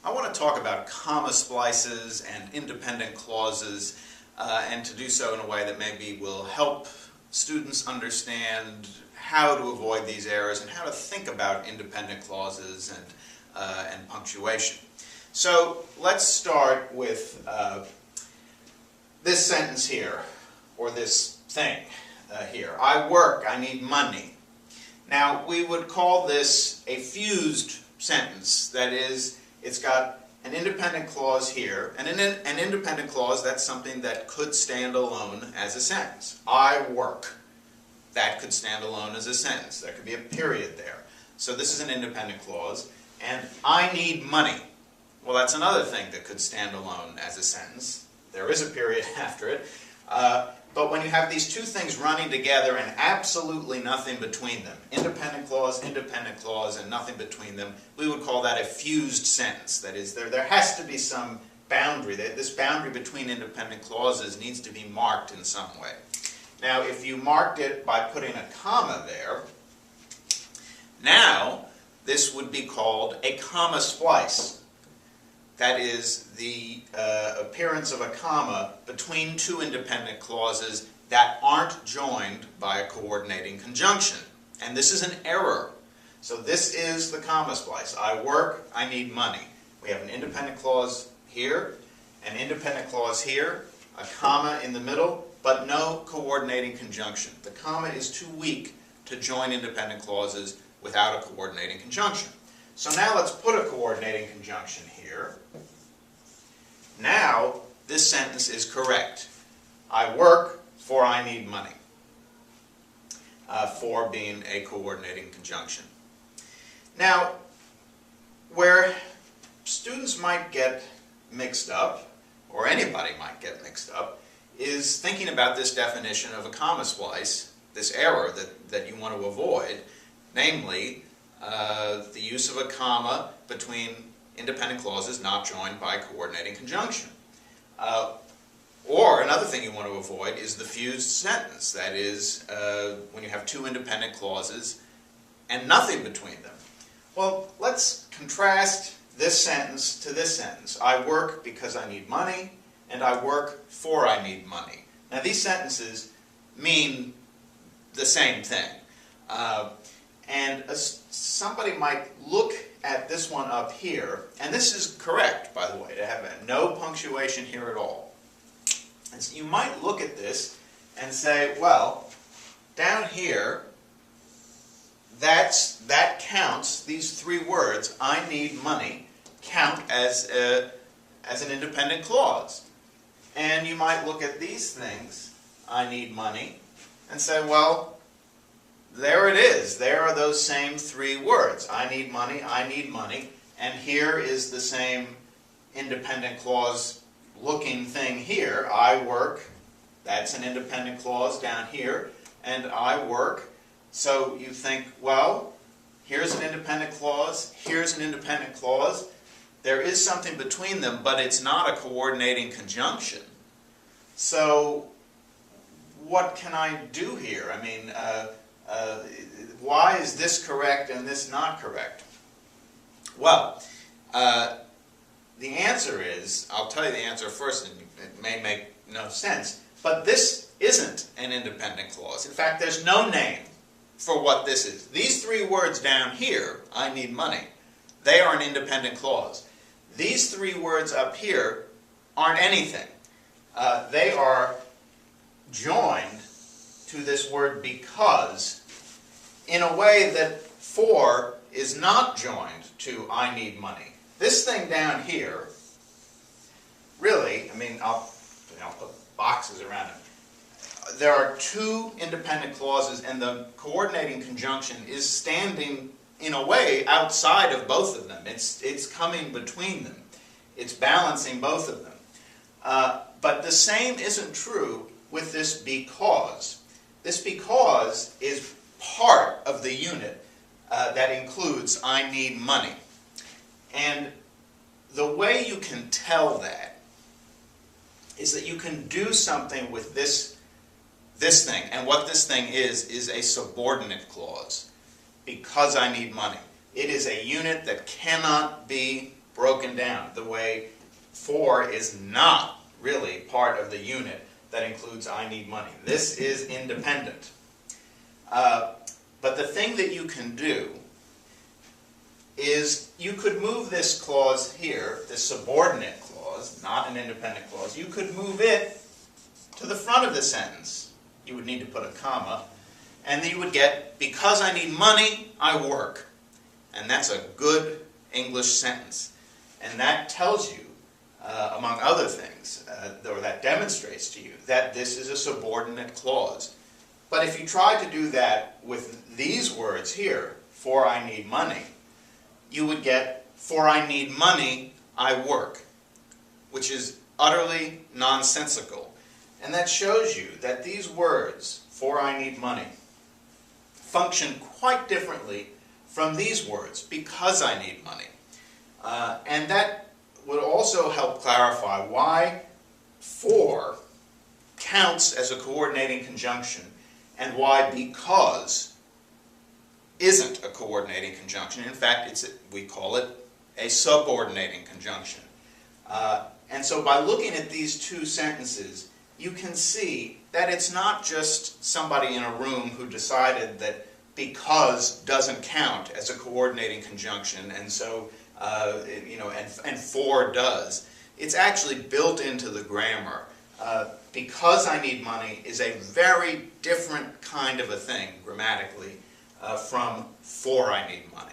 I want to talk about comma splices and independent clauses, and to do so in a way that maybe will help students understand how to avoid these errors and how to think about independent clauses and punctuation. So let's start with this sentence here, or this thing here. I work, I need money. Now, we would call this a fused sentence. That is, it's got an independent clause here, and an independent clause, that's something that could stand alone as a sentence. I work. That could stand alone as a sentence. There could be a period there. So this is an independent clause. And I need money. Well, that's another thing that could stand alone as a sentence. There is a period after it. But when you have these two things running together and absolutely nothing between them, independent clause, and nothing between them, we would call that a fused sentence. That is, there has to be some boundary. This boundary between independent clauses needs to be marked in some way. Now, if you marked it by putting a comma there, now this would be called a comma splice. That is the appearance of a comma between two independent clauses that aren't joined by a coordinating conjunction. And this is an error. So this is the comma splice. I work, I need money. We have an independent clause here, an independent clause here, a comma in the middle, but no coordinating conjunction. The comma is too weak to join independent clauses without a coordinating conjunction. So now let's put a coordinating conjunction here. Now, this sentence is correct. I work, for I need money. For being a coordinating conjunction. Now, where students might get mixed up, or anybody might get mixed up, is thinking about this definition of a comma splice, this error that you want to avoid, namely, the use of a comma between independent clauses not joined by coordinating conjunction. Or another thing you want to avoid is the fused sentence. That is, when you have two independent clauses and nothing between them. Well, let's contrast this sentence to this sentence. I work because I need money, and I work for I need money. Now, these sentences mean the same thing. And somebody might look at this one up here, and this is correct, by the way, to have no punctuation here at all. And so you might look at this and say, well, down here, that counts, these three words, I need money, count as an independent clause. And you might look at these things, I need money, and say, well, there it is. There are those same three words. I need money, and here is the same independent clause looking thing here. I work, that's an independent clause down here, and I work. So you think, well, here's an independent clause, here's an independent clause. There is something between them, but it's not a coordinating conjunction. So what can I do here? I mean, why is this correct and this not correct? Well, the answer is, I'll tell you the answer first, and it may make no sense, but this isn't an independent clause. In fact, there's no name for what this is. These three words down here, I need money, they are an independent clause. These three words up here aren't anything. They are joined to this word because in a way that for is not joined to I need money. This thing down here, really, I mean, I'll put boxes around it. There are two independent clauses, and the coordinating conjunction is standing in a way outside of both of them. It's coming between them. It's balancing both of them. But the same isn't true with this because. This because is part of the unit that includes I need money. And the way you can tell that is that you can do something with this thing. And what this thing is a subordinate clause. Because I need money. It is a unit that cannot be broken down, the way for is not really part of the unit that includes I need money. This is independent. But the thing that you can do is you could move this clause here, this subordinate clause, not an independent clause, you could move it to the front of the sentence. You would need to put a comma, and then you would get, because I need money, I work. And that's a good English sentence. And that tells you, among other things, or that demonstrates to you, that this is a subordinate clause. But if you try to do that with these words here, for I need money, you would get, for I need money, I work, which is utterly nonsensical. And that shows you that these words, for I need money, function quite differently from these words, because I need money. And that would also help clarify why for counts as a coordinating conjunction and why because isn't a coordinating conjunction. In fact, we call it a subordinating conjunction. And so by looking at these two sentences, you can see that it's not just somebody in a room who decided that because doesn't count as a coordinating conjunction, and so and for does. It's actually built into the grammar. Because I need money is a very different kind of a thing grammatically from for I need money.